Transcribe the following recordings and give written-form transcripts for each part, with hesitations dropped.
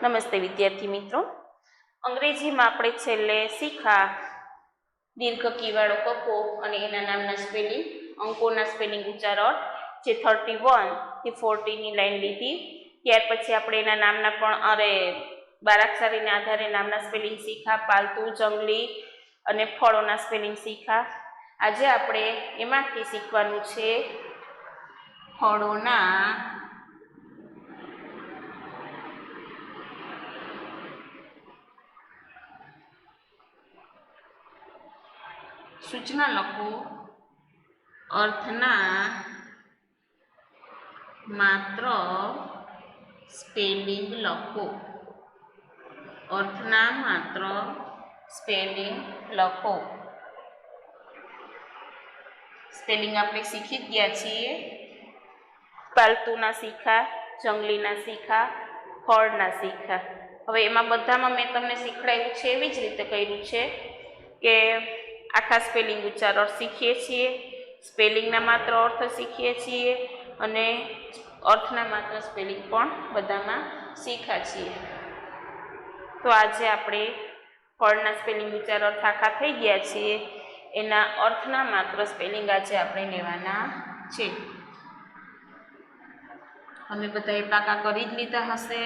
નમસ્તે વિદ્યાર્થી મિત્રો, અંગ્રેજીમાં આપણે છેલ્લે શીખા દીર્ઘ કીવાળો કક્કો અને એના નામના સ્પેલિંગ, અંકોના સ્પેલિંગ ઉચ્ચારણ જે 31 થી 40 ની લાઈન લીધી. ત્યાર પછી આપણે એના નામના પણ બારાક્ષરીના આધારે નામના સ્પેલિંગ શીખા, પાલતુ, જંગલી અને ફળોના સ્પેલિંગ શીખા. આજે આપણે એમાંથી શીખવાનું છે ફળોના સૂચના લખો, અર્થના માત્ર સ્પેલિંગ લખો. અર્થના માત્ર સ્પેલિંગ લખો. સ્પેલિંગ આપણે શીખી જ ગયા છીએ. પાલતુના શીખા, જંગલીના શીખા, ફળના શીખા. હવે એમાં બધામાં મેં તમને શીખડાવ્યું છે એવી જ રીતે કર્યું છે કે આખા સ્પેલિંગ ઉચ્ચારણ શીખીએ છીએ, સ્પેલિંગના માત્ર અર્થ શીખીએ છીએ અને અર્થના માત્ર સ્પેલિંગ પણ બધામાં શીખ્યા છીએ. તો આજે આપણે ફળના સ્પેલિંગ ઉચ્ચારણ આખા થઈ ગયા છીએ, એના અર્થના માત્ર સ્પેલિંગ આજે આપણે લેવાના છે. અમે બધા એ પાકા કરી જ લીધા હશે.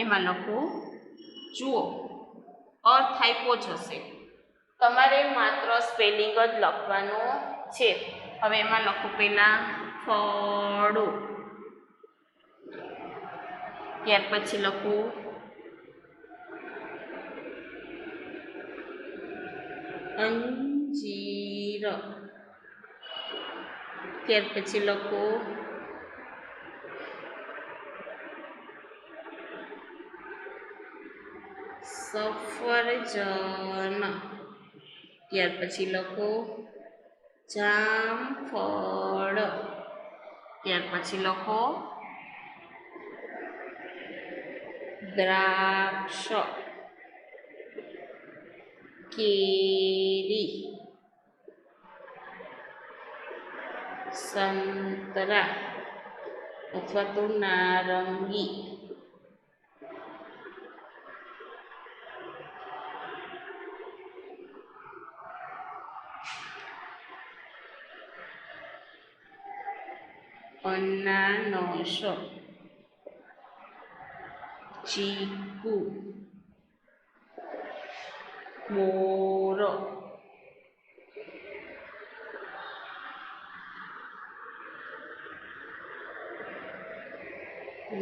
એમાં લખું, જુઓ, અર્થ આપ્યો જ હશે, તમારે માત્ર સ્પેલિંગ જ લખવાનો છે. હવે એમાં લખું પહેલા ફળો, ત્યાર પછી લખું અંજીર, ત્યાર પછી લખું સફરજન, ત્યાર પછી લખો જામફળ, ત્યાર પછી લખો દ્રાક્ષ, કેરી, સંતરા અથવા તો નારંગી, અનાનસ, ચીકુ, બોર,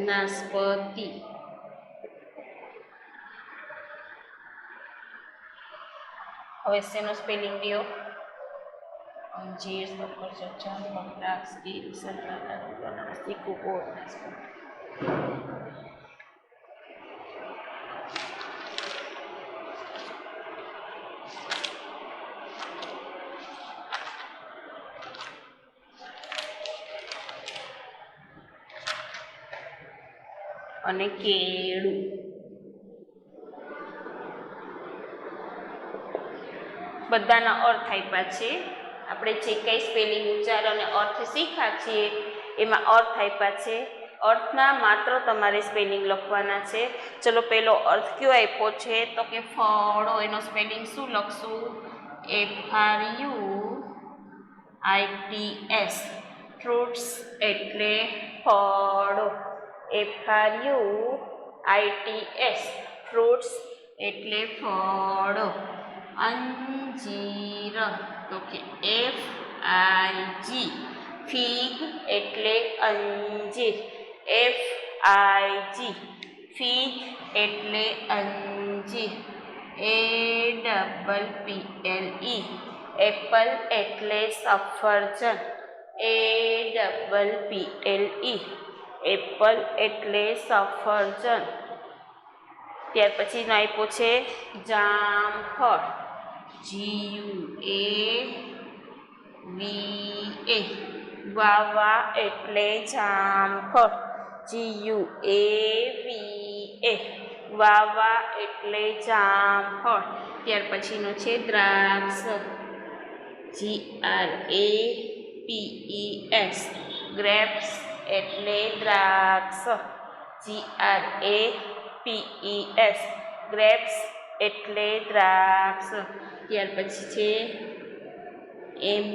નાશપતિ, હવે શેનો સ્પેલિંગ લ્યો? અંજીર, સફરજન, જામફળ, દ્રાક્ષ, કેરી, સંતરા, અનાનસ, ચીકુ, બોર, નાશપતિ. અને કેળું. બધાના અર્થ આપ્યા છે. આપણે જે કંઈ સ્પેલિંગ ઉચ્ચાર અને અર્થ શીખ્યા છીએ એમાં અર્થ આપ્યા છે. અર્થના માત્ર તમારે સ્પેલિંગ લખવાના છે. ચલો, પહેલો અર્થ કયો આપ્યો છે તો કે ફળો. એનો સ્પેલિંગ શું લખશું? FRUITS, ફ્રૂટ્સ એટલે ફળો. FRUITS, ફ્રૂટ્સ એટલે ફળો. અંજીર તો કે FIG, ફીગ એટલે અંજીર. FIG, ફીગ એટલે અંજીર. APPLE, એપલ એટલે સફરજન. APPLE, એપલ એટલે સફરજન. ત્યાર પછી આપ્યો છે જામફળ. GUAVA, વાવા એટલે જામફળ. GUAVA, વાવા એટલે જામફળ. ત્યાર પછીનો છે દ્રાક્ષ. GRAPES ગ્રેપ્સ એટલે દ્રાક્ષ. GRAPES ગ્રેપ્સ એટલે દ્રાક્ષ. ત્યાર પછી છે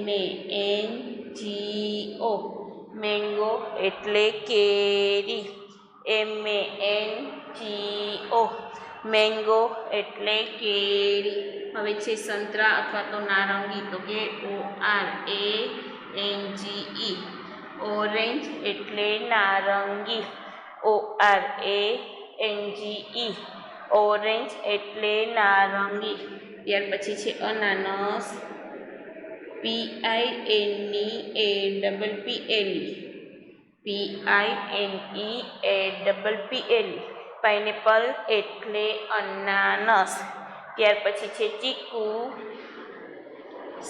MANGO મેંગો એટલે કેરી. MANGO મેંગો એટલે કેરી. હવે છે સંતરા અથવા તો નારંગી, તો કે ORANGE ઓરેન્જ એટલે નારંગી. ORANGE ઓરેન્જ એટલે નારંગી. ત્યાર પછી છે અનાનસ. PINEAPPLE પાઇનેપલ એટલે અનાનસ. ત્યાર પછી છે ચીકુ.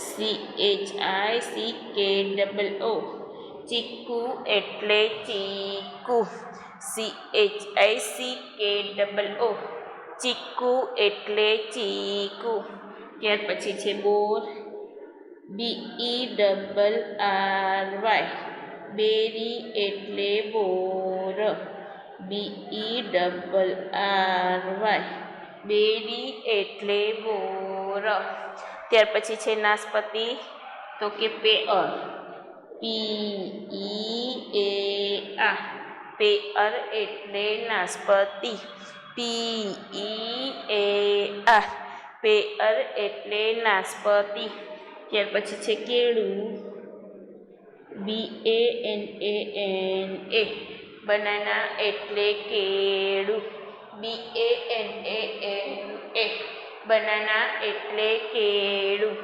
CHICKO ચીકુ એટલે ચીકુ. CHICKO ચીકુ એટલે ચીકુ. ત્યાર પછી છે બોર. BERRY બેરી એટલે બોર. BERRY બેરી એટલે બોર. ત્યાર પછી છે નાશપતિ, તો કે પેઅર. PEAR પેઅર એટલે નાશપતિ. PEAR પેઅર એટલે નાશપતિ. ત્યાર પછી છે કેળું. BANANA બનાના એટલે કેળું. BANANA બનાના એટલે કેળું.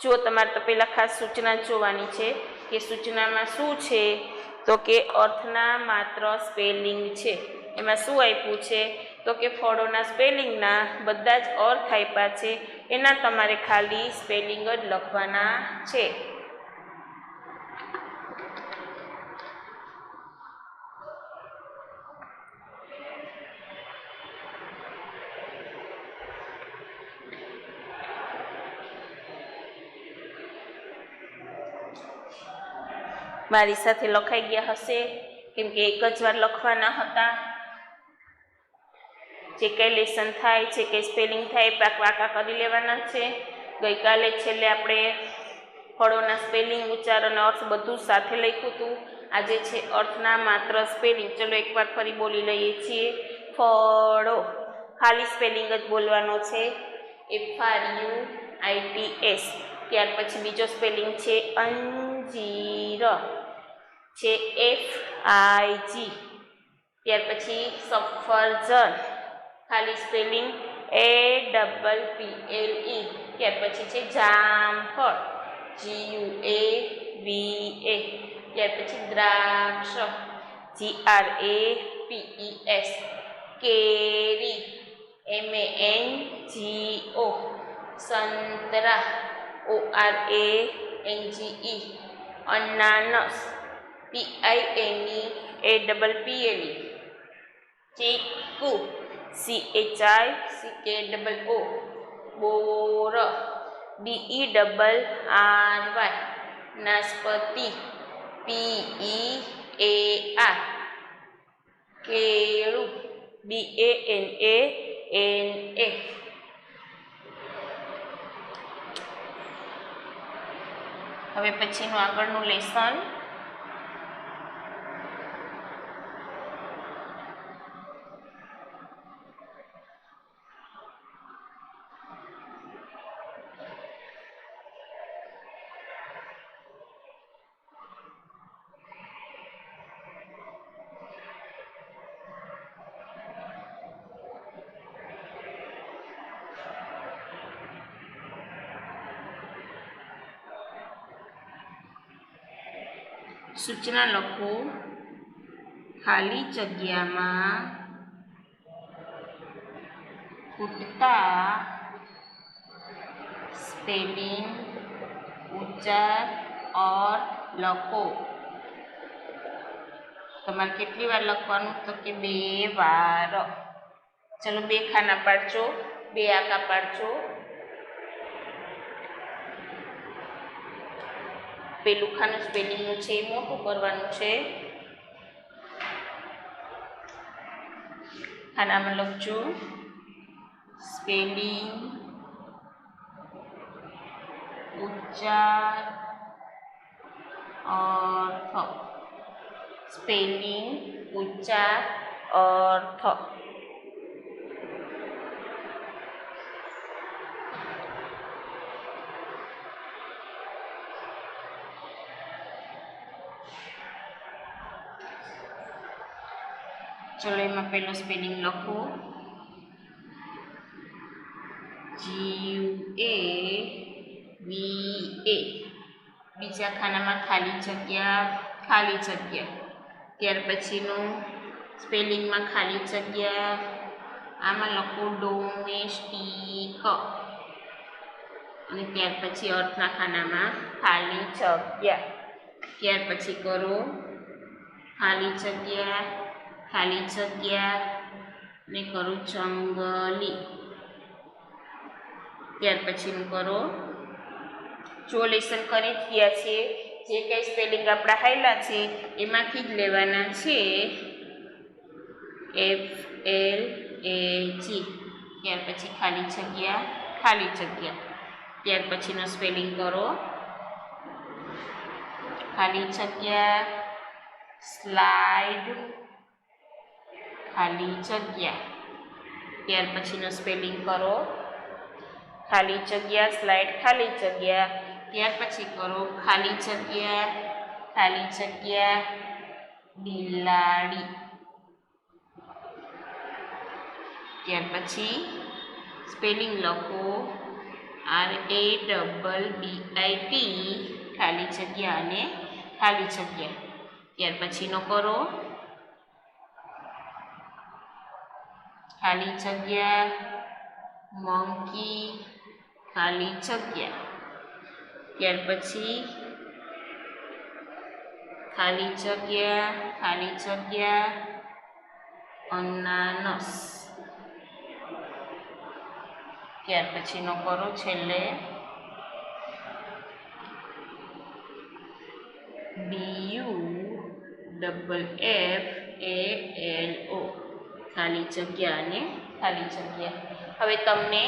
જો તમારે તો પહેલાં ખાસ સૂચના જોવાની છે કે સૂચનામાં શું છે, તો કે અર્થના માત્ર સ્પેલિંગ છે. એમાં શું આપ્યું છે, તો કે ફળોના સ્પેલિંગના બધા જ અર્થ આપ્યા છે. એના તમારે ખાલી સ્પેલિંગ જ લખવાના છે. મારી સાથે લખાઈ ગયા હશે, કેમ કે એક જ વાર લખવાના હતા. જે કંઈ લેસન થાય, જે કંઈ સ્પેલિંગ થાય પાકા કરી લેવાના છે. ગઈકાલે છેલ્લે આપણે ફળોના સ્પેલિંગ, ઉચ્ચાર અને અર્થ બધું સાથે લખ્યું હતું. આજે છે અર્થના માત્ર સ્પેલિંગ. ચલો એકવાર ફરી બોલી લઈએ છીએ. ફળો ખાલી સ્પેલિંગ જ બોલવાનો છે. FRUITS. ત્યાર પછી બીજો સ્પેલિંગ છે અંજીર, છે FIG. ત્યાર પછી સફરજન ખાલી સ્પેલિંગ APPLE. ત્યાર પછી છે જામફળ GUAVA. ત્યાર પછી દ્રાક્ષ GRAPES. કેરી MANGO. સંતરા ORANGE. અનાનસ PINEAPPLE. ચીકુ CHICKO. બોર BERRY. નાશપતિ PEAR. કેળું BANANA. હવે પછીનું આગળનું લેસન. સૂચના લખો. ખાલી જગ્યામાં ખૂટતા સ્પેલિંગ, ઉચ્ચાર, અર્થ લખો. તમારે કેટલી વાર લખવાનું, તો કે 2 વાર. ચલો 2 ખાના પાડજો, 2 આકા પાડજો. પેલું ખાનું સ્પેલિંગનું છે એ મોટું કરવાનું છે. ખાનામાં લખજો સ્પેલિંગ, ઉચ્ચાર, અર્થ. સ્પેલિંગ, ઉચ્ચાર, અર્થ. ચલો એમાં પહેલો સ્પેલિંગ લખો GUAVA. બીજા ખાનામાં ખાલી જગ્યા. ત્યાર પછીનું સ્પેલિંગમાં ખાલી જગ્યા. આમાં લખો ડોમેસ્ટિક અને ત્યાર પછી અર્થના ખાનામાં ખાલી જગ્યા. ત્યાર પછી કરો ખાલી જગ્યા ને કરો જંગલી. ત્યાર પછીનું કરો જો લેસન કરી જ ગયા છે જે કંઈ સ્પેલિંગ આપણા હાયલા છે એમાંથી જ લેવાના છે FLAG. ત્યાર પછી ખાલી જગ્યા. ત્યાર પછીનો સ્પેલિંગ કરો ખાલી જગ્યા સ્લાઇડ ખાલી જગ્યા. ત્યાર પછીનો સ્પેલિંગ કરો ખાલી જગ્યા સ્લાઇડ ખાલી જગ્યા. ત્યાર પછી કરો ખાલી જગ્યા બિલાડી. ત્યાર પછી સ્પેલિંગ લખો RABBIT ખાલી જગ્યા અને ખાલી જગ્યા. ત્યાર પછીનો કરો ખાલી જગ્યા મંકી ખાલી જગ્યા. ત્યાર પછી ખાલી જગ્યા અનાનસ. ત્યાર પછીનો કરો છેલ્લે BUFFALO ખાલી જગ્યા અને ખાલી જગ્યા. હવે તમને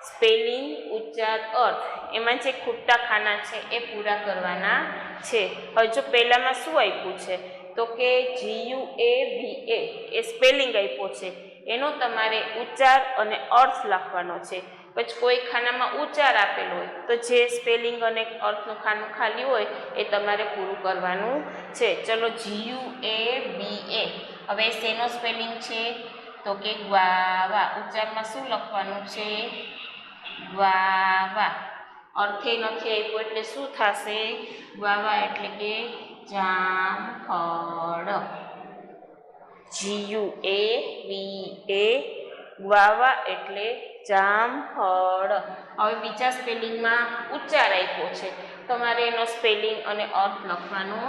સ્પેલિંગ, ઉચ્ચાર, અર્થ એમાં જે ખૂટતા ખાના છે એ પૂરા કરવાના છે. હવે જો પહેલામાં શું આપ્યું છે તો કે GUAVA એ સ્પેલિંગ આપ્યો છે, એનો તમારે ઉચ્ચાર અને અર્થ લખવાનો છે. પછી કોઈ ખાનામાં ઉચ્ચાર આપેલો હોય તો જે સ્પેલિંગ અને અર્થનું ખાનું ખાલી હોય એ તમારે પૂરું કરવાનું છે. ચલો GUAVA. હવે શેનો સ્પેલિંગ છે તો કે ગ્વાવા. ઉચ્ચારમાં શું લખવાનું છે ગ્વાવા. અર્થે નથી આપ્યો એટલે શું થશે ગ્વાવા એટલે કે જામફળ. GUAVA ગ્વાવા એટલે જામફળ. હવે બીજા સ્પેલિંગમાં ઉચ્ચાર આપ્યો છે, તમારે એનો સ્પેલિંગ અને અર્થ લખવાનો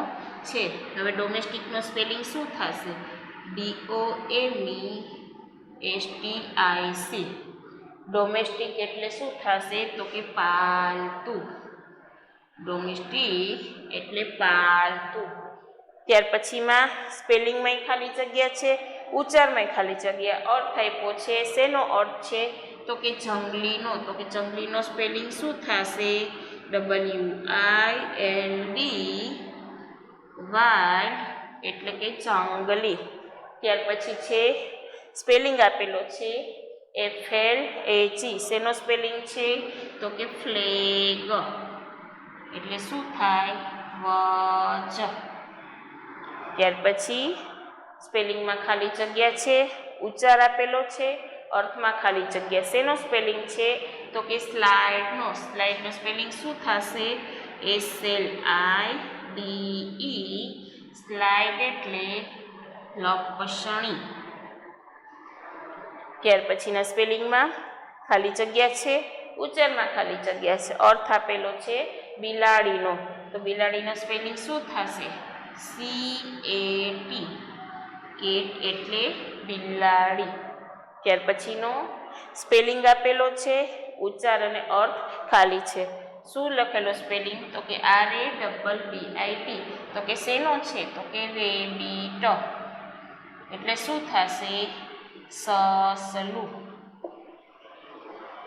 છે. હવે ડોમેસ્ટિકનો સ્પેલિંગ શું થશે DOMESTIC. ડોમેસ્ટિક એટલે શું થશે તો કે પાલતુ. ડોમેસ્ટિક એટલે પાલતુ. ત્યાર પછીમાં સ્પેલિંગમાં ખાલી જગ્યા છે, ઉચ્ચારમાં ખાલી જગ્યા. અર્થ આપ્યો છે, શેનો અર્થ છે તો કે જંગલીનો. તો કે જંગલીનો સ્પેલિંગ શું થશે WILD એટલે કે જંગલી. ત્યાર પછી છે સ્પેલિંગ આપેલો છે FLAG. શેનો સ્પેલિંગ છે તો કે ફ્લેગ એટલે શું થાય ધ્વજ. ત્યાર પછી સ્પેલિંગમાં ખાલી જગ્યા છે, ઉચ્ચાર આપેલો છે, અર્થમાં ખાલી જગ્યા. શેનો સ્પેલિંગ છે તો કે સ્લાઇડનો. સ્લાઇડનો સ્પેલિંગ શું થશે SLIDE. સ્લાઇડ એટલે લપસણી. ત્યાર પછીના સ્પેલિંગમાં ખાલી જગ્યા છે, ઉચ્ચારમાં ખાલી જગ્યા છે, અર્થ આપેલો છે બિલાડીનો. તો બિલાડીનો સ્પેલિંગ શું થશે CAT. કેટ એટલે બિલાડી. ત્યાર પછીનો સ્પેલિંગ આપેલો છે, ઉચ્ચાર અને અર્થ ખાલી છે. શું લખેલો સ્પેલિંગ? તો કે RABBIT. તો કે શેનો છે? તો કે રેબિટ. એટલે શું થશે? સસલું.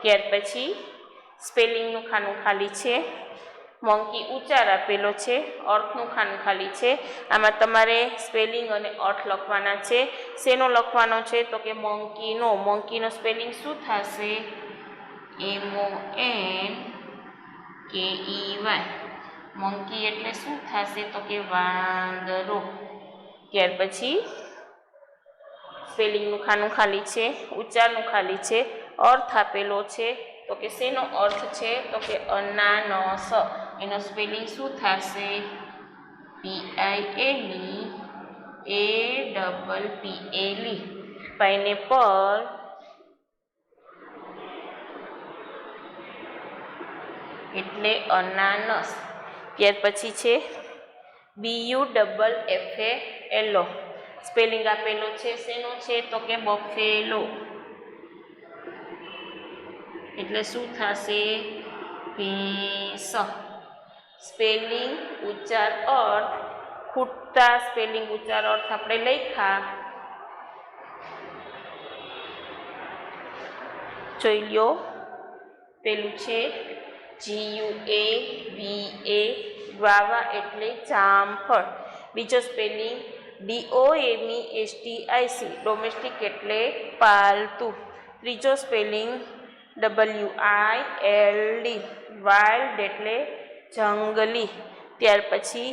ત્યાર પછી સ્પેલિંગનું ખાનું ખાલી છે. મંકી ઉચ્ચાર આપેલો છે, અર્થનું ખાનું ખાલી છે. આમાં તમારે સ્પેલિંગ અને અર્થ લખવાના છે. શેનો લખવાનો છે? તો કે મંકીનો. મંકીનો સ્પેલિંગ શું થશે? MONKEY. મંકી એટલે શું થશે? તો કે વાંદરો. ત્યાર પછી સ્પેલિંગનું ખાનું ખાલી છે, ઉચ્ચારનું ખાલી છે, અર્થ આપેલો છે. તો કે શેનો અર્થ છે? તો કે અનાનસ. એનો સ્પેલિંગ શું થશે? PINEAPPLE. પાઇનેપલ. એટલે અનાનસ. ત્યાર પછી છે BUFFALO. સ્પેલિંગ આપેલો છે, શેનો છે? તો કે બફેલો. એટલે શું થશે? ભેંસ. સ્પેલિંગ ઉચ્ચાર અર્થ ખૂટતા સ્પેલિંગ ઉચ્ચાર અર્થ આપણે લખ્યા. જોઈ લ્યો. પેલું છે GUAVA, ગ્વાવા એટલે જામફળ. બીજો સ્પેલિંગ DOMESTIC, ડોમેસ્ટિક એટલે પાલતુ. ત્રીજો સ્પેલિંગ WILD, વાઇલ્ડ એટલે જંગલી. ત્યાર પછી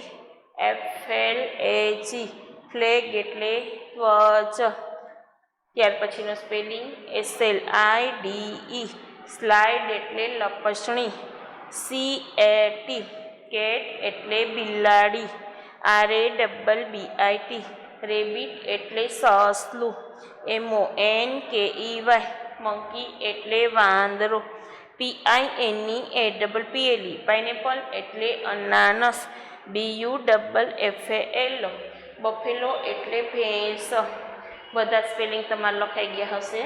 FLAG, ફ્લેગ એટલે ધ્વજ. ત્યાર પછીનો સ્પેલિંગ SLIDE, સ્લાઇડ એટલે લપસણી. CAT, કેટ એટલે બિલાડી. RABBIT, રેબિટ એટલે સસલું. MONKEY, મંકી એટલે વાંદરો. PINEAPPLE, પાઇનેપલ એટલે અનાનસ. BUFFALO, બફેલો એટલે ભેંસ. બધા સ્પેલિંગ તમારે લખાઈ ગયા હશે.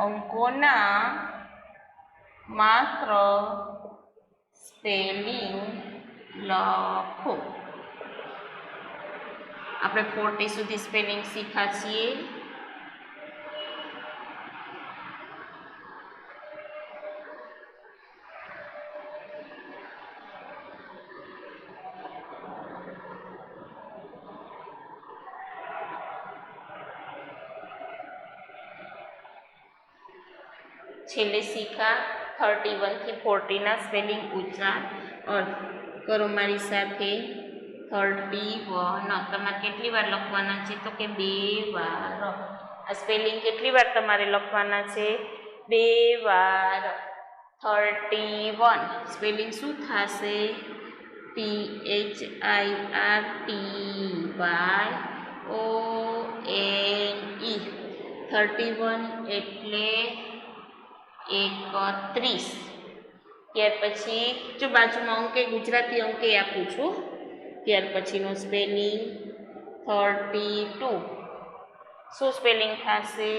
અંકોના માત્ર સ્પેલિંગ લખો. આપણે 40 સુધી સ્પેલિંગ શીખ્યા છીએ. છેલ્લે શીખા 31 થી 40 ના સ્પેલિંગ ઉચ્ચાર અર્થ. કરો મારી સાથે. 31 તમારે કેટલી વાર લખવાના છે? તો કે 2 વાર. આ સ્પેલિંગ કેટલી વાર તમારે લખવાના છે? 2 વાર. 31 સ્પેલિંગ શું થશે? THIRTYONE. 31 એટલે 31. ત્યાર પછી જો બાજુમાં અંકે ગુજરાતી અંકે આપું છું. ત્યાર પછીનો સ્પેલિંગ 32. શું સ્પેલિંગ થશે?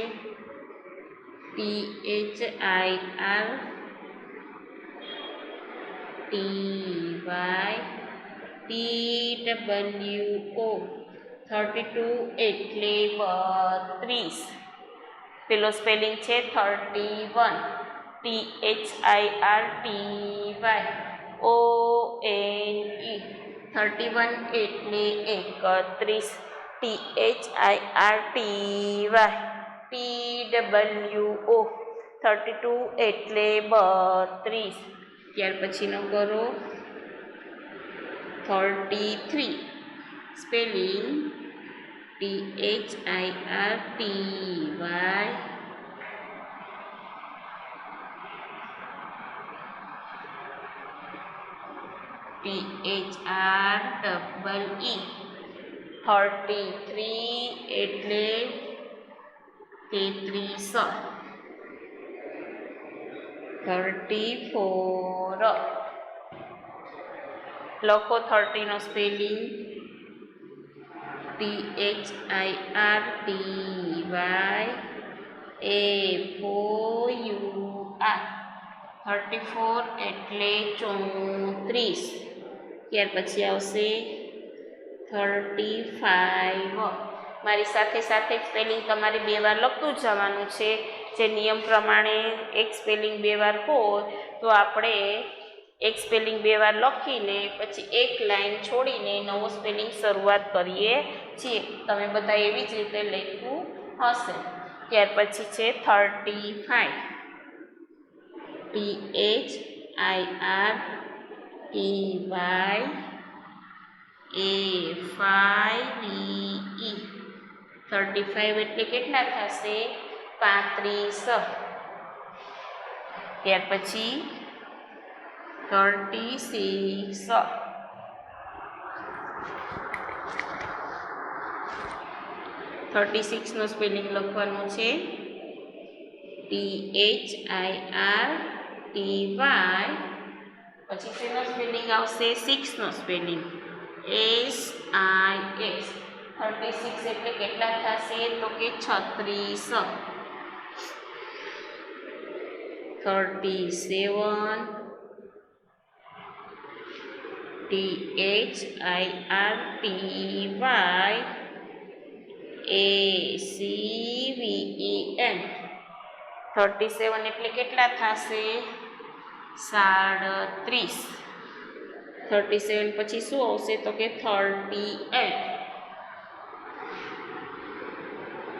THIRTYTWO. 32 એટલે 32. પેલો સ્પેલિંગ છે 31. THIRTYONE. 31 એટલે 31. THIRTYTWO. 32 એટલે 32. ત્યાર પછીનો કરો 33. સ્પેલિંગ THIRTY THREE 33 એટલે 33 34 લખો 30 નો સ્પેલિંગ THIRTYFOUR 34 એટલે 34 ત્યાર પછી આવશે 35 મારી સાથે સાથે સ્પેલિંગ તમારે 2 વાર લખતું જ જવાનું છે જે નિયમ પ્રમાણે એક સ્પેલિંગ 2 વાર હોય તો આપણે એક સ્પેલિંગ 2 વાર લખીને પછી એક લાઈન છોડીને નવો સ્પેલિંગ શરૂઆત કરીએ છીએ તમે બધા એવી જ રીતે લખ્યું હશે ત્યાર પછી છે 35 THIRTYAFIVE 35 એટલે કેટલા થશે 35 ત્યાર પછી 36 નો સ્પેલિંગ લખવાનું છે THIRTY પછી તેનો સ્પેલિંગ આવશે 6 નો સ્પેલિંગ SIX 36 એટલે કેટલા થશે તો કે 36 37 THIRTYACVEN 37 એટલે કેટલા થશે 37 37 પછી શું આવશે તો કે 38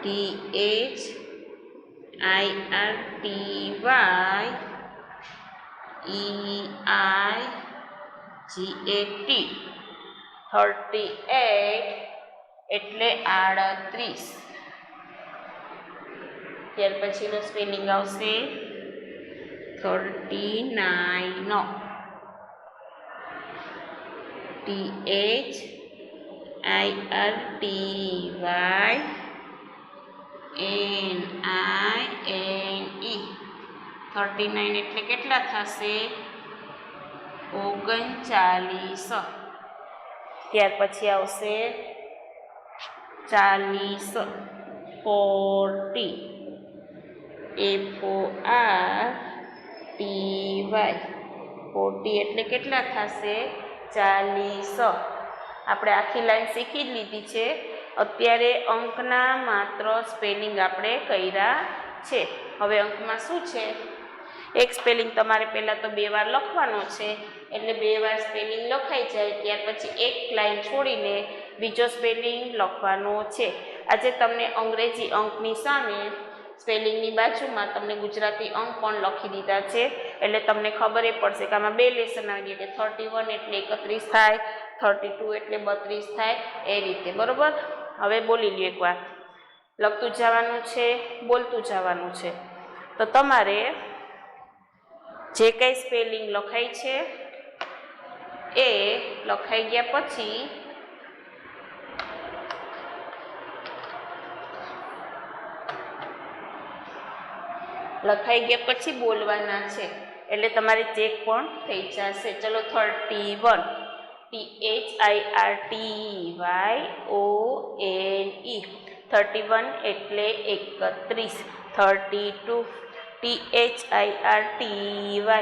THIRTYEIGAT 38 એટલે 38 ત્યાર પછીનો સ્પેલિંગ આવશે 39 THIRTYNINE 39 એટલે કેટલા થશે 39 ત્યાર પછી આવશે 40 40 FORTY એટલે કેટલા થશે 40 આપણે આખી લાઈન શીખી જ લીધી છે અત્યારે અંકના માત્ર સ્પેલિંગ આપણે કર્યા છે હવે અંકમાં શું છે એક સ્પેલિંગ તમારે પહેલાં તો 2 વાર લખવાનો છે એટલે 2 વાર સ્પેલિંગ લખાઈ જાય ત્યાર પછી એક લાઈન છોડીને બીજો સ્પેલિંગ લખવાનો છે આજે તમને અંગ્રેજી અંકની સામે સ્પેલિંગની બાજુમાં તમને ગુજરાતી અંક પણ લખી દીધા છે એટલે તમને ખબર એ પડશે કે આમાં 2 લેસન આવી ગયા કે 31 એટલે 31 થાય 32 એટલે 32 થાય એ રીતે બરાબર હવે બોલી લ્યો એકવાર લખતું જવાનું છે બોલતું જવાનું છે તો તમારે જે કંઈ સ્પેલિંગ લખાય છે એ લખાઈ ગયા પછી બોલવાના છે એટલે તમારે ચેક પણ થઈ જશે ચલો 31 THIRTYONE 31 એટલે 31 32 THIRTYTWO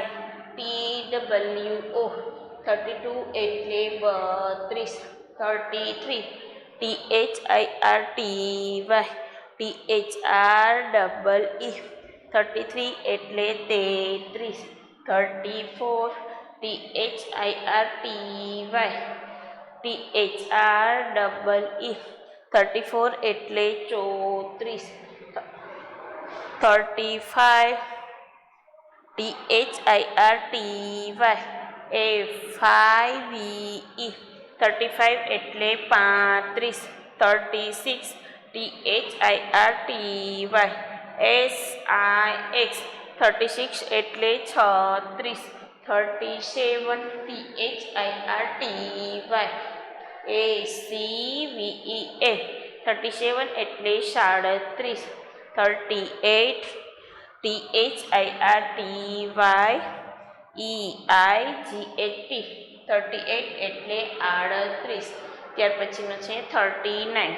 32 એટલે 32 33 THIRTYTHREE 33 એટલે 33 34 THIRTYTHREE 34 એટલે 34 35 THIRTYFIVE 35 એટલે 35 36 THIRTYSIX 36 એટલે 36 37 THIRTY ACVEN 37 એટલે 37. 38 THIRTYEIGHT 38 એટલે 38. ત્યાર પછીનો છે 39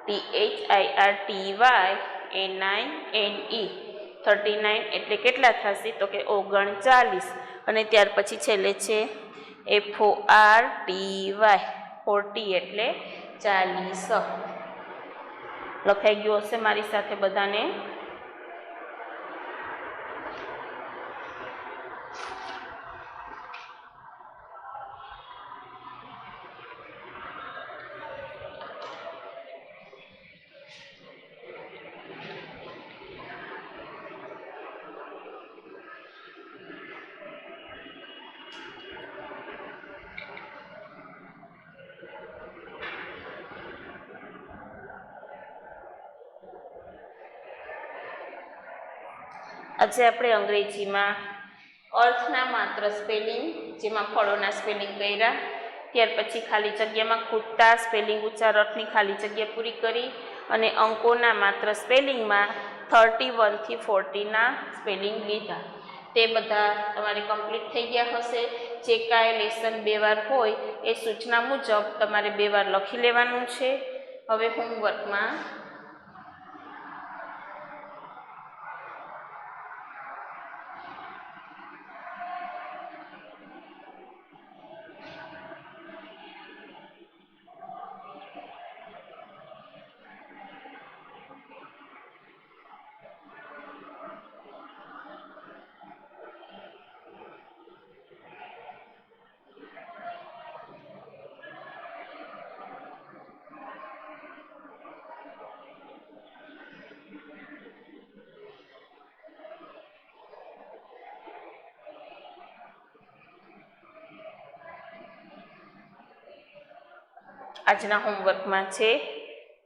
THIRTYANINE 39 એટલે કેટલા થશે તો કે 39. અને ત્યાર પછી છેલ્લે છે FORTY 40 એટલે 40. લખાઈ ગયું હશે મારી સાથે બધાને? આજે આપણે અંગ્રેજીમાં અર્થના માત્ર સ્પેલિંગ, જેમાં ફળોના સ્પેલિંગ કર્યા, ત્યાર પછી ખાલી જગ્યામાં ખૂટતા સ્પેલિંગ ઉચ્ચાર અર્થની ખાલી જગ્યા પૂરી કરી, અને અંકોના માત્ર સ્પેલિંગમાં 31 થી 40ના સ્પેલિંગ લીધા. તે બધા તમારે કમ્પ્લીટ થઈ ગયા હશે. જે કાંઈ લેસન 2 વાર હોય એ સૂચના મુજબ તમારે 2 વાર લખી લેવાનું છે. હવે હોમવર્કમાં આજના હોમવર્કમાં છે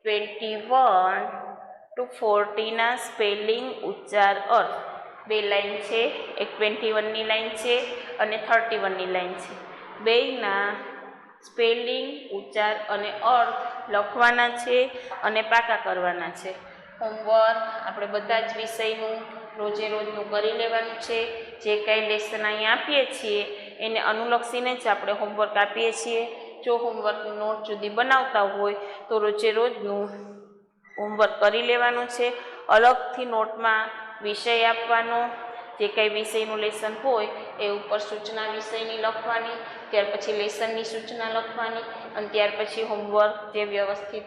21 to 40ના સ્પેલિંગ ઉચ્ચાર અર્થ. 2 લાઈન છે, એક 21ની લાઈન છે અને 31ની લાઈન છે. બેયના સ્પેલિંગ ઉચ્ચાર અને અર્થ લખવાના છે અને પાકા કરવાના છે. હોમવર્ક આપણે બધા જ વિષયનું રોજે રોજનું કરી લેવાનું છે. જે કાંઈ લેસન અહીં આપીએ છીએ એને અનુલક્ષીને જ આપણે હોમવર્ક આપીએ છીએ. જો હોમવર્કની નોટ જુદી બનાવતા હોય તો રોજે રોજનું હોમવર્ક કરી લેવાનું છે. અલગથી નોટમાં વિષય આપવાનો, જે કંઈ વિષયનું લેસન હોય એ ઉપર સૂચના વિષયની લખવાની, ત્યાર પછી લેસનની સૂચના લખવાની, અને ત્યાર પછી હોમવર્ક જે વ્યવસ્થિત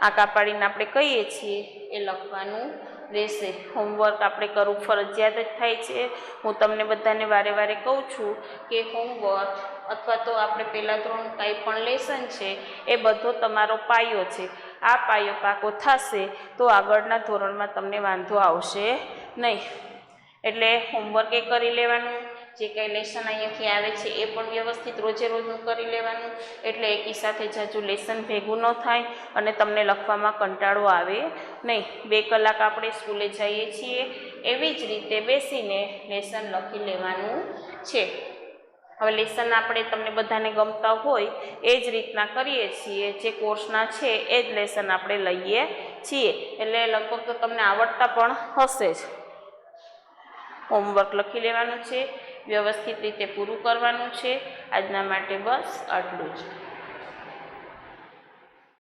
આંકા પાડીને આપણે કહીએ છીએ એ લખવાનું રહેશે. હોમવર્ક આપણે કરવું ફરજિયાત જ થાય છે. હું તમને બધાને વારે વારે કહું છું કે હોમવર્ક અથવા તો આપણે પહેલાં ધોરણ કાંઈ પણ લેસન છે એ બધો તમારો પાયો છે. આ પાયો પાકો થશે તો આગળના ધોરણમાં તમને વાંધો આવશે નહીં. એટલે હોમવર્ક એ કરી લેવાનું. જે કંઈ લેસન અહીંયાથી આવે છે એ પણ વ્યવસ્થિત રોજે રોજનું કરી લેવાનું. એટલે એકી સાથે જાજુ લેસન ભેગું ન થાય અને તમને લખવામાં કંટાળો આવે નહીં. 2 કલાક આપણે સ્કૂલે જઈએ છીએ એવી જ રીતે બેસીને લેસન લખી લેવાનું છે. હવે લેસન આપણે તમને બધાને ગમતા હોય એ જ રીતના કરીએ છીએ. જે કોર્સના છે એ જ લેસન આપણે લઈએ છીએ. એટલે લગભગ તો તમને આવડતા પણ હશે જ. હોમવર્ક લખી લેવાનું છે, વ્યવસ્થિત રીતે પૂરું કરવાનું છે. આજના માટે બસ આટલું જ.